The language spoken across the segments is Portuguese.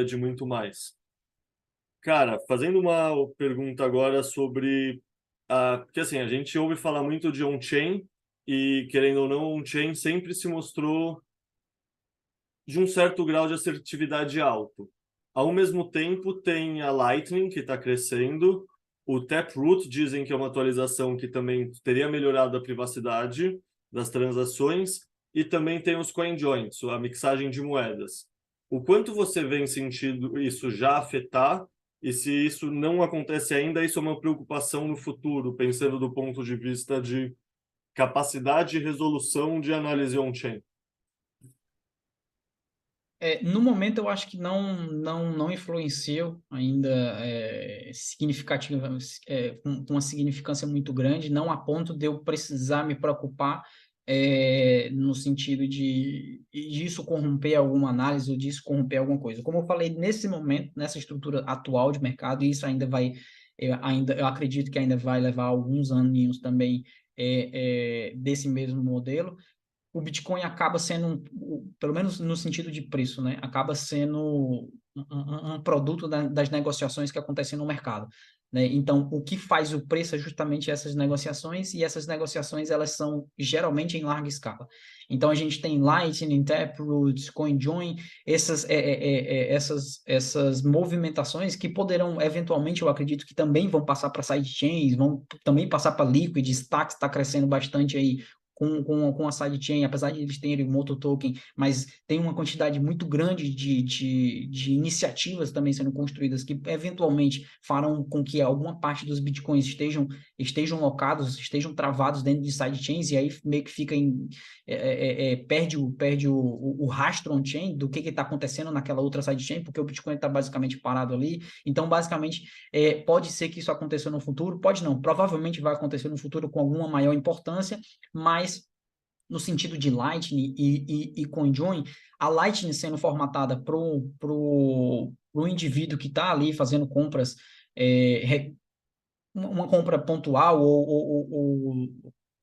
de muito mais. Cara, fazendo uma pergunta agora sobre porque assim, a gente ouve falar muito de on-chain e, querendo ou não, on-chain sempre se mostrou de um certo grau de assertividade alto. Ao mesmo tempo, tem a Lightning, que está crescendo, o Taproot dizem que é uma atualização que também teria melhorado a privacidade das transações, e também tem os CoinJoins, a mixagem de moedas. O quanto você vê em sentido isso já afetar, e se isso não acontece ainda, isso é uma preocupação no futuro, pensando do ponto de vista de capacidade e resolução de análise on-chain? No momento, eu acho que não influenciou ainda significativa, com uma significância muito grande, não a ponto de eu precisar me preocupar no sentido de isso corromper alguma análise ou disso corromper alguma coisa. Como eu falei, nesse momento, nessa estrutura atual de mercado, e isso ainda vai, eu acredito que ainda vai levar alguns aninhos também desse mesmo modelo. O Bitcoin acaba sendo, pelo menos no sentido de preço, né? Acaba sendo um produto das negociações que acontecem no mercado, né? Então, o que faz o preço é justamente essas negociações, e essas negociações, elas são geralmente em larga escala. Então, a gente tem Lightning, Taproot, CoinJoin, essas movimentações que poderão, eventualmente, eu acredito que também vão passar para sidechains, vão também passar para Liquid. Stacks está crescendo bastante aí com a sidechain, apesar de eles terem um outro token, mas tem uma quantidade muito grande de iniciativas também sendo construídas que eventualmente farão com que alguma parte dos bitcoins estejam locados, estejam travados dentro de sidechains, e aí meio que fica perde o rastro on-chain do que está acontecendo naquela outra sidechain, porque o Bitcoin está basicamente parado ali. Então, basicamente, pode ser que isso aconteça no futuro, pode não, provavelmente vai acontecer no futuro com alguma maior importância, mas no sentido de Lightning e CoinJoin, a Lightning sendo formatada para o indivíduo que está ali fazendo compras, uma compra pontual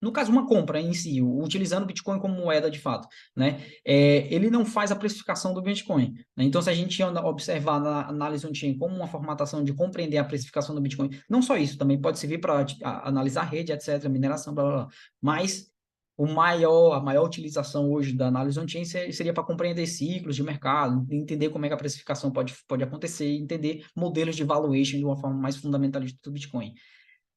no caso, uma compra em si, utilizando o Bitcoin como moeda de fato, né? Ele não faz a precificação do Bitcoin, né? Então, se a gente observar na análise on-chain como uma formatação de compreender a precificação do Bitcoin, não só isso, também pode servir para analisar a rede, etc., mineração, blá, blá, blá. Mas a maior utilização hoje da análise on-chain seria para compreender ciclos de mercado, entender como é que a precificação pode acontecer, entender modelos de valuation de uma forma mais fundamentalista do Bitcoin.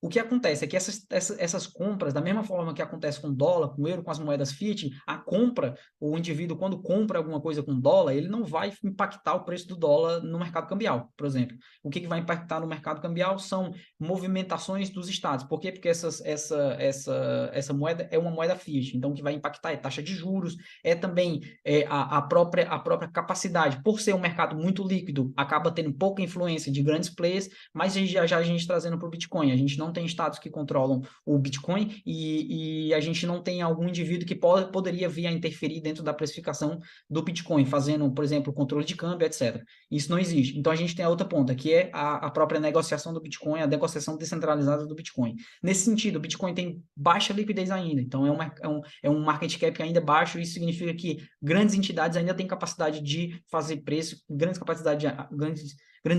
O que acontece é que essas compras, da mesma forma que acontece com dólar, com euro, com as moedas fiat, a compra, o indivíduo, quando compra alguma coisa com dólar, ele não vai impactar o preço do dólar no mercado cambial, por exemplo. O que vai impactar no mercado cambial são movimentações dos estados. Por quê? Porque essa moeda é uma moeda fiat. Então, o que vai impactar é taxa de juros, é também a própria capacidade. Por ser um mercado muito líquido, acaba tendo pouca influência de grandes players, mas já a gente trazendo para o Bitcoin, a gente não tem estados que controlam o Bitcoin, e a gente não tem algum indivíduo que poderia vir a interferir dentro da precificação do Bitcoin, fazendo, por exemplo, controle de câmbio, etc. Isso não existe. Então, a gente tem a outra ponta, que é a própria negociação do Bitcoin, a negociação descentralizada do Bitcoin. Nesse sentido, o Bitcoin tem baixa liquidez ainda, então é um market cap ainda baixo. Isso significa que grandes entidades ainda têm capacidade de fazer preço, grandes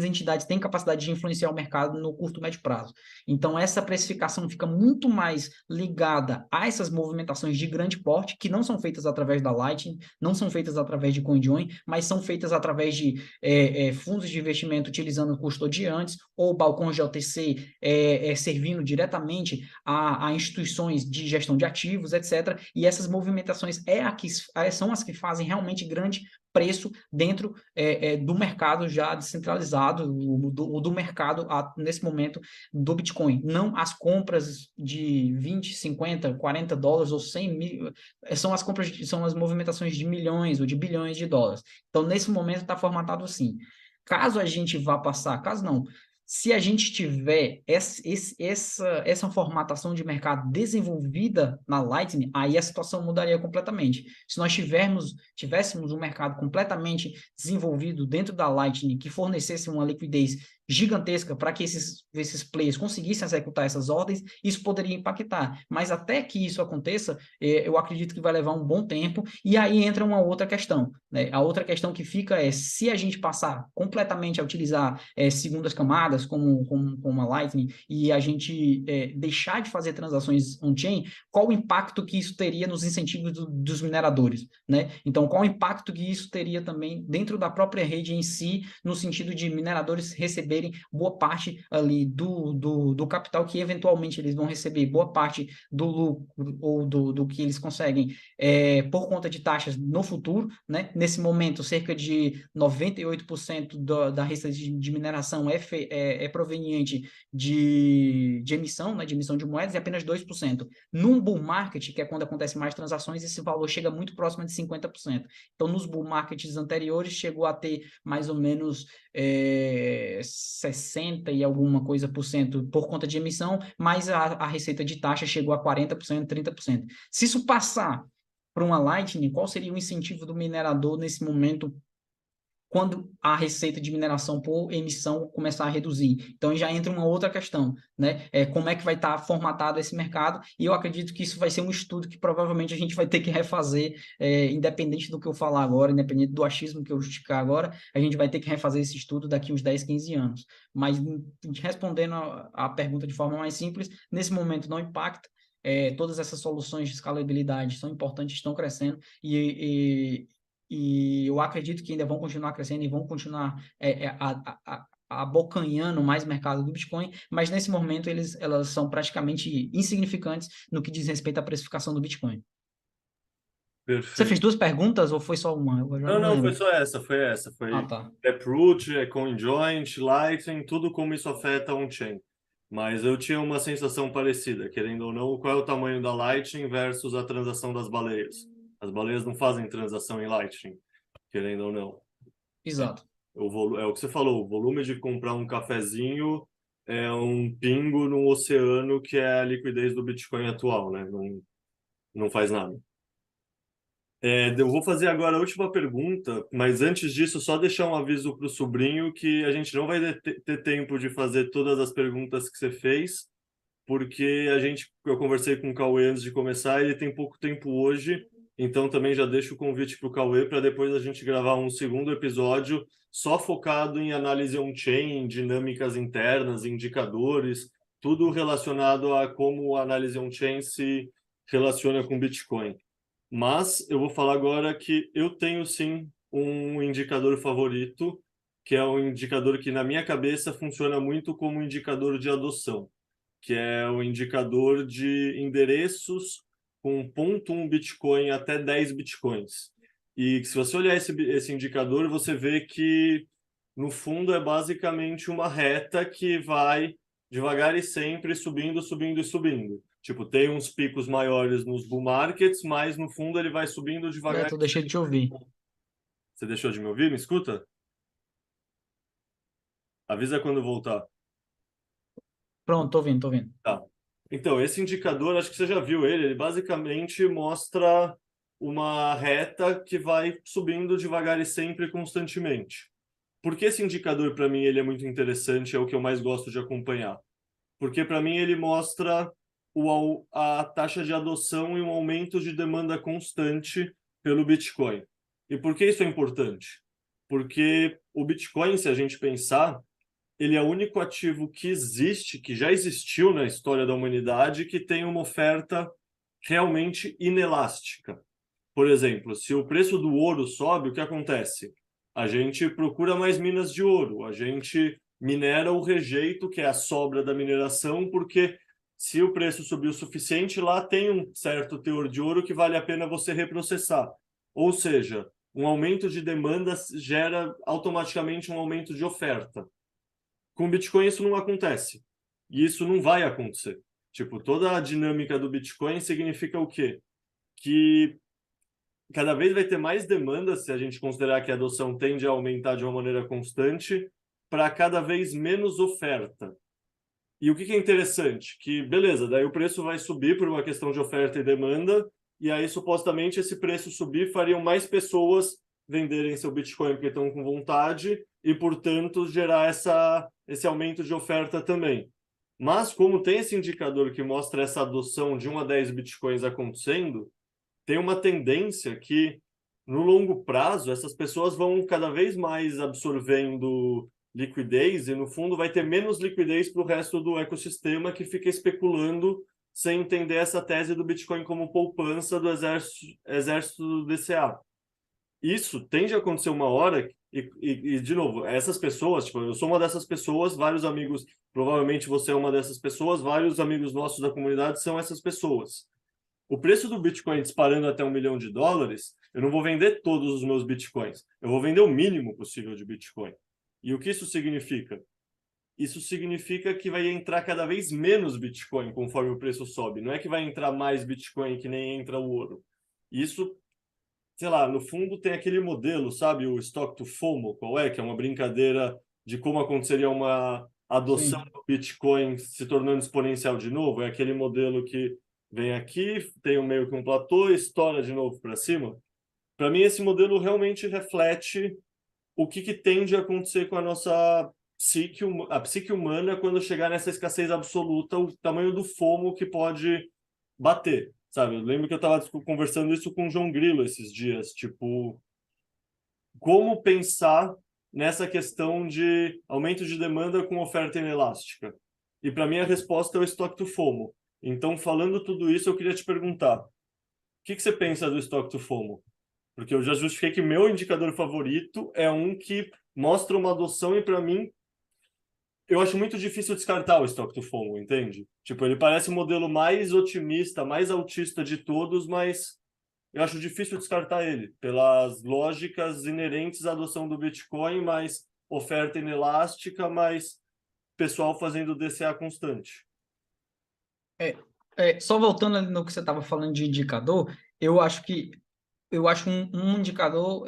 entidades têm capacidade de influenciar o mercado no curto e médio prazo. Então, essa precificação fica muito mais ligada a essas movimentações de grande porte, que não são feitas através da Lightning, não são feitas através de CoinJoin, mas são feitas através de fundos de investimento utilizando custodiantes ou balcões de OTC, servindo diretamente a instituições de gestão de ativos, etc. E essas movimentações são as que fazem realmente grande preço dentro do mercado já descentralizado, do mercado nesse momento do Bitcoin. Não as compras de 20, 50, 40 dólares ou 100 mil, são as movimentações de milhões ou de bilhões de dólares. Então, nesse momento, está formatado assim. Caso a gente vá passar, caso não, se a gente tiver essa formatação de mercado desenvolvida na Lightning, aí a situação mudaria completamente. Se nós tivéssemos um mercado completamente desenvolvido dentro da Lightning, que fornecesse uma liquidez gigantesca para que esses players conseguissem executar essas ordens, isso poderia impactar. Mas até que isso aconteça, eu acredito que vai levar um bom tempo, e aí entra uma outra questão, né? A outra questão que fica é, se a gente passar completamente a utilizar segundas camadas, como a Lightning, e a gente deixar de fazer transações on-chain, qual o impacto que isso teria nos incentivos dos mineradores, né? Então, qual o impacto que isso teria também dentro da própria rede em si, no sentido de mineradores receberem boa parte ali do capital que eventualmente eles vão receber, boa parte do lucro ou do que eles conseguem por conta de taxas no futuro, né? Nesse momento, cerca de 98% da receita de mineração é proveniente de emissão, né? De emissão de moedas, e apenas 2%. Num bull market, que é quando acontecem mais transações, esse valor chega muito próximo de 50%. Então, nos bull markets anteriores, chegou a ter mais ou menos 60 e alguma coisa por cento por conta de emissão, mas a receita de taxa chegou a 40%, 30%. Se isso passar para uma Lightning, qual seria o incentivo do minerador nesse momento quando a receita de mineração por emissão começar a reduzir? Então já entra uma outra questão, né? Como é que vai estar formatado esse mercado? E eu acredito que isso vai ser um estudo que provavelmente a gente vai ter que refazer, independente do que eu falar agora, independente do achismo que eu justificar agora, a gente vai ter que refazer esse estudo daqui uns 10, 15 anos. Mas respondendo a pergunta de forma mais simples, nesse momento não impacta. Todas essas soluções de escalabilidade são importantes, estão crescendo, e eu acredito que ainda vão continuar crescendo e vão continuar abocanhando mais mercado do Bitcoin, mas nesse momento elas são praticamente insignificantes no que diz respeito à precificação do Bitcoin. Você fez Perfeito. 2 perguntas ou foi só uma? Eu já Não, não não, foi lembro. só essa, foi essa. Ah, Foi tá. Taproot, CoinJoin, Lightning, tudo como isso afeta on-chain. Mas eu tinha uma sensação parecida, querendo ou não, qual é o tamanho da Lightning versus a transação das baleias. As baleias não fazem transação em Lightning, querendo ou não. Exato. É o que você falou, o volume de comprar um cafezinho é um pingo no oceano que é a liquidez do Bitcoin atual, né? Não, não faz nada. Eu vou fazer agora a última pergunta, mas antes disso, só deixar um aviso para o sobrinho que a gente não vai ter tempo de fazer todas as perguntas que você fez, porque eu conversei com o Cauê antes de começar, e ele tem pouco tempo hoje, então também já deixo o convite para o Cauê para depois a gente gravar um segundo episódio só focado em análise on-chain, dinâmicas internas, indicadores, tudo relacionado a como a análise on-chain se relaciona com Bitcoin. Mas eu vou falar agora que eu tenho sim um indicador favorito, que é um indicador que na minha cabeça funciona muito como indicador de adoção, que é o indicador de endereços com 0,1 Bitcoin até 10 Bitcoins. E se você olhar esse indicador, você vê que, no fundo, é basicamente uma reta que vai devagar e sempre subindo, subindo e subindo. Tipo, tem uns picos maiores nos bull markets, mas no fundo ele vai subindo devagar. Beto, eu deixei de te ouvir. Você deixou de me ouvir? Me escuta? Avisa quando voltar. Pronto, tô vendo, tô vendo. Tá. Então, esse indicador, acho que você já viu ele basicamente mostra uma reta que vai subindo devagar e sempre constantemente. Por que esse indicador, para mim, ele é muito interessante, é o que eu mais gosto de acompanhar? Porque, para mim, ele mostra a taxa de adoção e um aumento de demanda constante pelo Bitcoin. E por que isso é importante? Porque o Bitcoin, se a gente pensar, ele é o único ativo que existe, que já existiu na história da humanidade, que tem uma oferta realmente inelástica. Por exemplo, se o preço do ouro sobe, o que acontece? A gente procura mais minas de ouro, a gente minera o rejeito, que é a sobra da mineração, porque se o preço subir o suficiente, lá tem um certo teor de ouro que vale a pena você reprocessar. Ou seja, um aumento de demanda gera automaticamente um aumento de oferta. Com Bitcoin isso não acontece. E isso não vai acontecer. Tipo, toda a dinâmica do Bitcoin significa o quê? Que cada vez vai ter mais demanda, se a gente considerar que a adoção tende a aumentar de uma maneira constante, para cada vez menos oferta. E o que é interessante? Que, beleza, daí o preço vai subir por uma questão de oferta e demanda, e aí supostamente esse preço subir fariam mais pessoas venderem seu Bitcoin porque estão com vontade e, portanto, gerar esse aumento de oferta também. Mas, como tem esse indicador que mostra essa adoção de 1 a 10 Bitcoins acontecendo, tem uma tendência que, no longo prazo, essas pessoas vão cada vez mais absorvendo liquidez e, no fundo, vai ter menos liquidez para o resto do ecossistema que fica especulando sem entender essa tese do Bitcoin como poupança do exército do DCA. Isso tende a acontecer uma hora e, de novo, essas pessoas, tipo, eu sou uma dessas pessoas, vários amigos, provavelmente você é uma dessas pessoas, vários amigos nossos da comunidade são essas pessoas. O preço do Bitcoin disparando até $1 milhão, eu não vou vender todos os meus Bitcoins, eu vou vender o mínimo possível de Bitcoin. E o que isso significa? Isso significa que vai entrar cada vez menos Bitcoin conforme o preço sobe. Não é que vai entrar mais Bitcoin que nem entra o ouro. Isso, sei lá, no fundo tem aquele modelo, sabe? O Stock to FOMO, qual é? Que é uma brincadeira de como aconteceria uma adoção Sim. do Bitcoin se tornando exponencial de novo. É aquele modelo que vem aqui, tem meio que um platô e estoura de novo para cima. Para mim, esse modelo realmente reflete o que tende a acontecer com a nossa psique humana quando chegar nessa escassez absoluta, o tamanho do FOMO que pode bater, sabe? Eu lembro que eu estava conversando isso com o João Grilo esses dias, tipo, como pensar nessa questão de aumento de demanda com oferta inelástica. E para mim a resposta é o estoque to FOMO. Então, falando tudo isso, eu queria te perguntar, o que você pensa do estoque to FOMO? Porque eu já justifiquei que meu indicador favorito é um que mostra uma adoção e, para mim, eu acho muito difícil descartar o estoque do FOMO, entende? Tipo, ele parece o modelo mais otimista, mais altista de todos, mas eu acho difícil descartar ele, pelas lógicas inerentes à adoção do Bitcoin, mais oferta inelástica, mais pessoal fazendo DCA constante. Só voltando ali no que você estava falando de indicador, eu acho que eu acho um indicador,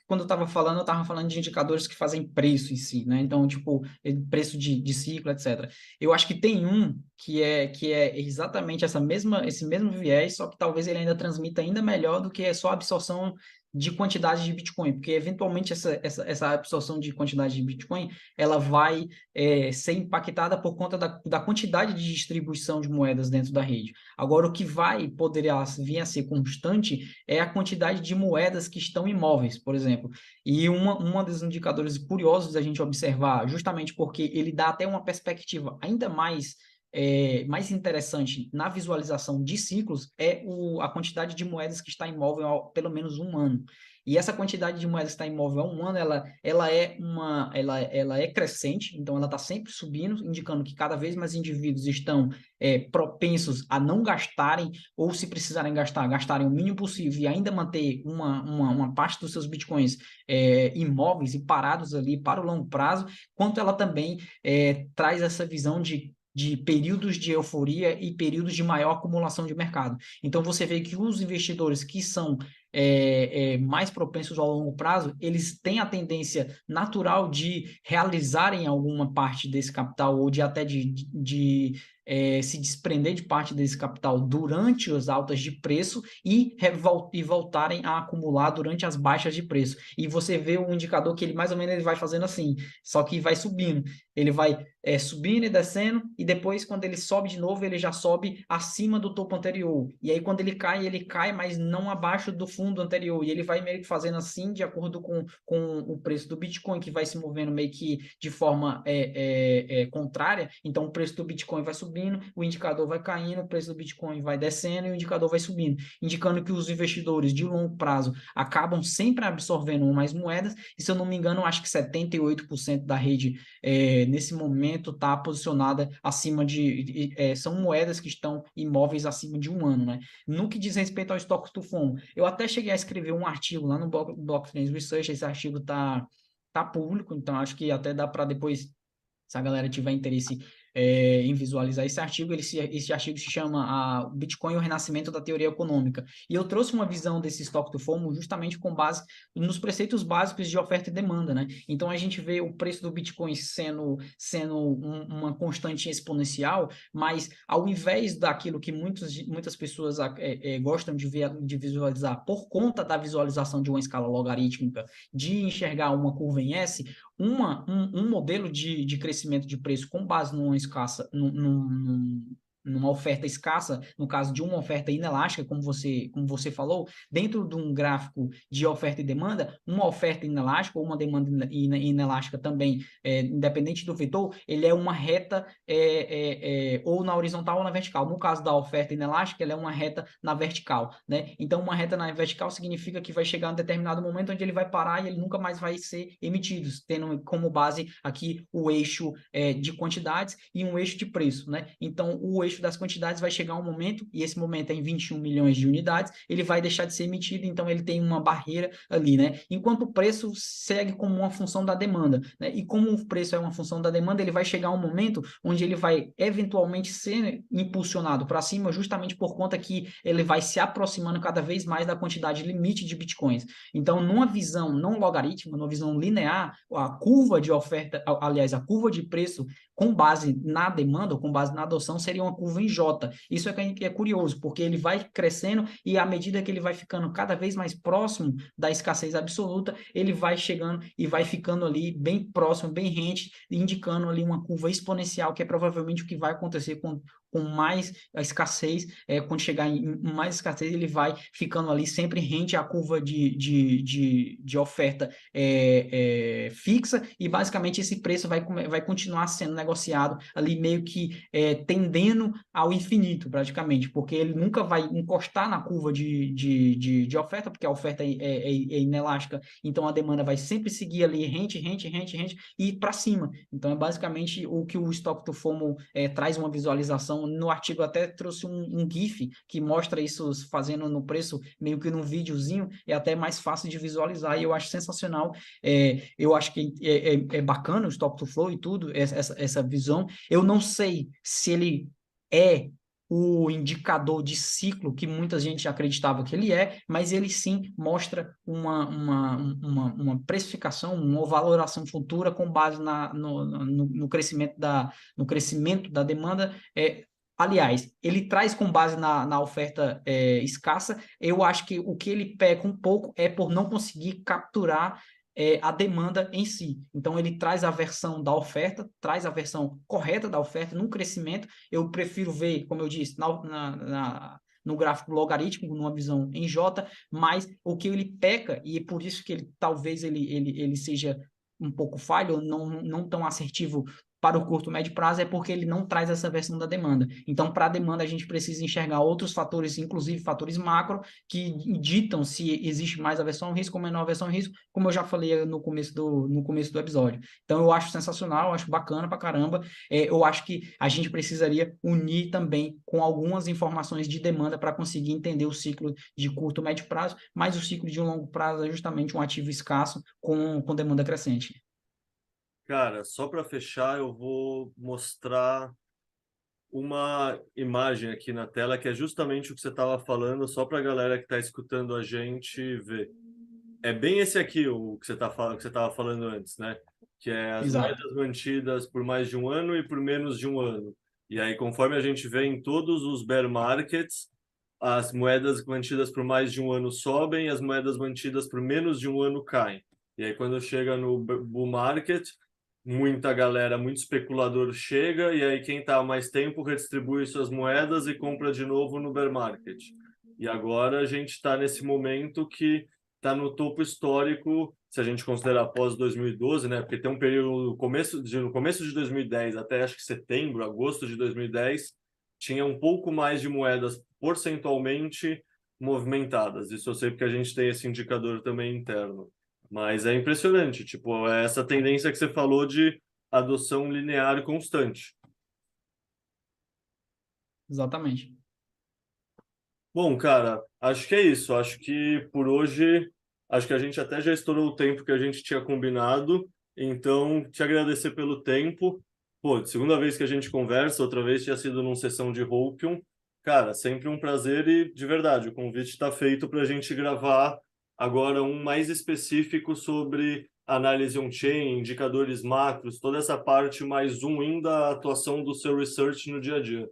quando eu estava falando de indicadores que fazem preço em si, né? Então, tipo, preço de ciclo, etc. Eu acho que tem um que é exatamente esse mesmo viés, só que talvez ele ainda transmita ainda melhor do que só a absorção de quantidade de Bitcoin, porque eventualmente essa absorção de quantidade de Bitcoin, ela vai ser impactada por conta da quantidade de distribuição de moedas dentro da rede. Agora, o que poderia vir a ser constante é a quantidade de moedas que estão imóveis, por exemplo. E uma dos indicadores curiosos da gente observar, justamente porque ele dá até uma perspectiva ainda mais interessante na visualização de ciclos, a quantidade de moedas que está imóvel há pelo menos um ano. E essa quantidade de moedas que está imóvel há um ano, ela é crescente, então ela está sempre subindo, indicando que cada vez mais indivíduos estão propensos a não gastarem, ou se precisarem gastar, gastarem o mínimo possível e ainda manter uma parte dos seus bitcoins imóveis e parados ali para o longo prazo, quanto ela também traz essa visão de períodos de euforia e períodos de maior acumulação de mercado. Então, você vê que os investidores que são mais propensos ao longo prazo, eles têm a tendência natural de realizarem alguma parte desse capital ou de até de se desprender de parte desse capital durante as altas de preço e voltarem a acumular durante as baixas de preço. E você vê um indicador que ele mais ou menos ele vai fazendo assim, só que vai subindo. Ele vai subindo e descendo, e depois, quando ele sobe de novo, ele já sobe acima do topo anterior. E aí, quando ele cai, mas não abaixo do fundo anterior. E ele vai meio que fazendo assim, de acordo com o preço do Bitcoin, que vai se movendo meio que de forma contrária. Então, o preço do Bitcoin vai subindo, o indicador vai caindo, o preço do Bitcoin vai descendo e o indicador vai subindo, indicando que os investidores de longo prazo acabam sempre absorvendo mais moedas. E, se eu não me engano, acho que 78% da rede nesse momento está posicionada acima são moedas que estão imóveis acima de um ano, né? No que diz respeito ao estoque to FOMO, eu até cheguei a escrever um artigo lá no Blockchain Research, esse artigo tá público, então acho que até dá para depois, se a galera tiver interesse, em visualizar esse artigo. Esse artigo se chama o Bitcoin e o Renascimento da Teoria Econômica. E eu trouxe uma visão desse Stock to FOMO justamente com base nos preceitos básicos de oferta e demanda, né? Então a gente vê o preço do Bitcoin sendo uma constante exponencial, mas ao invés daquilo que muitas pessoas gostam de ver, de visualizar por conta da visualização de uma escala logarítmica, de enxergar uma curva em S, um modelo de crescimento de preço com base numa oferta escassa, no caso de uma oferta inelástica, como você falou, dentro de um gráfico de oferta e demanda, uma oferta inelástica ou uma demanda inelástica também, independente do vetor, ele é uma reta ou na horizontal ou na vertical. No caso da oferta inelástica, ela é uma reta na vertical, né? Então, uma reta na vertical significa que vai chegar um determinado momento onde ele vai parar e ele nunca mais vai ser emitido, tendo como base aqui o eixo de quantidades e um eixo de preço, né? Então, o eixo das quantidades vai chegar um momento, e esse momento é em 21 milhões de unidades, ele vai deixar de ser emitido, então ele tem uma barreira ali, né? Enquanto o preço segue como uma função da demanda, né? E como o preço é uma função da demanda, ele vai chegar um momento onde ele vai eventualmente ser impulsionado para cima, justamente por conta que ele vai se aproximando cada vez mais da quantidade limite de bitcoins. Então, numa visão não logarítmica, numa visão linear, a curva de oferta, aliás, a curva de preço com base na demanda, ou com base na adoção, seria uma curva em J. Isso é curioso, porque ele vai crescendo e à medida que ele vai ficando cada vez mais próximo da escassez absoluta, ele vai chegando e vai ficando ali bem próximo, bem rente, indicando ali uma curva exponencial, que é provavelmente o que vai acontecer com mais escassez, quando chegar em mais escassez, ele vai ficando ali sempre rente à curva de oferta fixa, e basicamente esse preço vai continuar sendo negociado ali meio que tendendo ao infinito, praticamente, porque ele nunca vai encostar na curva de oferta, porque a oferta é inelástica, então a demanda vai sempre seguir ali rente, e para cima. Então é basicamente o que o Stock to FOMO traz uma visualização. No artigo até trouxe um GIF que mostra isso fazendo no preço, meio que num videozinho, é até mais fácil de visualizar, e eu acho sensacional. Eu acho que é bacana o Stop to Flow e tudo, essa visão. Eu não sei se ele é o indicador de ciclo que muita gente acreditava que ele mas ele sim mostra uma precificação, uma valoração futura com base no crescimento da demanda. Aliás, ele traz com base na oferta escassa. Eu acho que o que ele peca um pouco é por não conseguir capturar a demanda em si. Então, ele traz a versão da oferta, traz a versão correta da oferta num crescimento. Eu prefiro ver, como eu disse, no gráfico logarítmico, numa visão em J, mas o que ele peca, e é por isso que talvez ele seja um pouco falho, não tão assertivo para o curto médio prazo, é porque ele não traz essa versão da demanda. Então, para a demanda, a gente precisa enxergar outros fatores, inclusive fatores macro, que ditam se existe mais aversão ao risco ou menor aversão ao risco, como eu já falei no começo do episódio. Então, eu acho sensacional, eu acho bacana pra caramba. Eu acho que a gente precisaria unir também com algumas informações de demanda para conseguir entender o ciclo de curto médio prazo, mas o ciclo de longo prazo é justamente um ativo escasso com demanda crescente. Cara, só para fechar, eu vou mostrar uma imagem aqui na tela que é justamente o que você estava falando, só para a galera que está escutando a gente ver. É bem esse aqui o que você que você estava falando antes, né? Que é as Exato. moedas mantidas por mais de um ano e por menos de um ano. E aí, conforme a gente vê em todos os bear markets, as moedas mantidas por mais de um ano sobem, e as moedas mantidas por menos de um ano caem. E aí, quando chega no bull market, muita galera, muito especulador chega, e aí quem está há mais tempo redistribui suas moedas e compra de novo no bear market. E agora a gente está nesse momento que está no topo histórico, se a gente considerar após 2012, né? Porque tem um período no começo de 2010 até acho que setembro, agosto de 2010, tinha um pouco mais de moedas porcentualmente movimentadas. Isso eu sei porque a gente tem esse indicador também interno. Mas é impressionante, tipo, é essa tendência que você falou de adoção linear e constante. Exatamente. Bom, cara, acho que é isso. Acho que por hoje, acho que a gente até já estourou o tempo que a gente tinha combinado. Então, te agradecer pelo tempo. Pô, segunda vez que a gente conversa, outra vez tinha sido numa sessão de Hopium. Cara, sempre um prazer e, de verdade, o convite está feito para a gente gravar agora um mais específico sobre análise on-chain, indicadores macros, toda essa parte mais zoom in da atuação do seu research no dia a dia.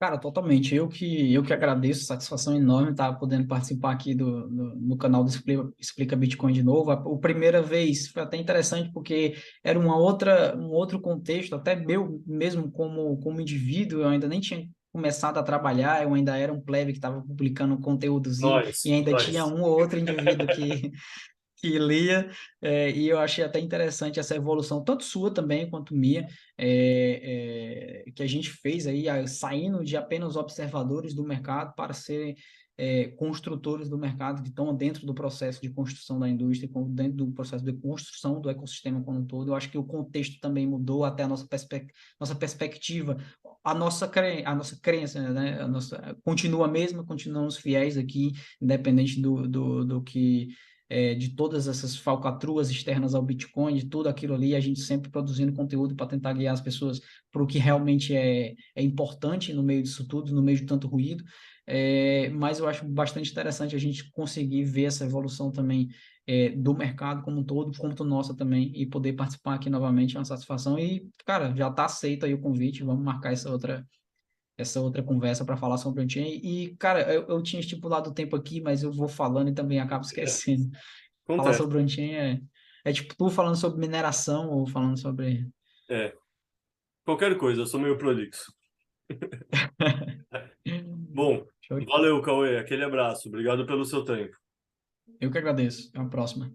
Cara, totalmente. Eu que agradeço, satisfação enorme estar podendo participar aqui no canal do Explica Bitcoin de novo. A primeira vez foi até interessante porque era um outro contexto, até meu mesmo como indivíduo, eu ainda nem tinha começado a trabalhar, eu ainda era um plebe que estava publicando um conteúdozinho e ainda tinha Nós. um ou outro indivíduo que lia, e eu achei até interessante essa evolução, tanto sua também quanto minha, que a gente fez aí, saindo de apenas observadores do mercado para serem construtores do mercado, que estão dentro do processo de construção da indústria, dentro do processo de construção do ecossistema como um todo. Eu acho que o contexto também mudou, até a nossa perspectiva, a nossa crença, né? Continua a mesma, continuamos fiéis aqui, independente do que de todas essas falcatruas externas ao Bitcoin, de tudo aquilo ali, a gente sempre produzindo conteúdo para tentar guiar as pessoas para o que realmente é importante no meio disso tudo, no meio de tanto ruído. Mas eu acho bastante interessante a gente conseguir ver essa evolução também do mercado como um todo, quanto nossa também, e poder participar aqui novamente é uma satisfação. E, cara, já está aceito aí o convite, vamos marcar essa outra conversa para falar sobre o on-chain. E, cara, eu tinha estipulado o tempo aqui, mas eu vou falando e também acabo esquecendo. Falar Acontece. sobre o on-chain é tipo tu falando sobre mineração ou falando sobre. É, qualquer coisa, eu sou meio prolixo. Bom, Show. valeu, Cauê. Aquele abraço. Obrigado pelo seu tempo. Eu que agradeço. Até a próxima.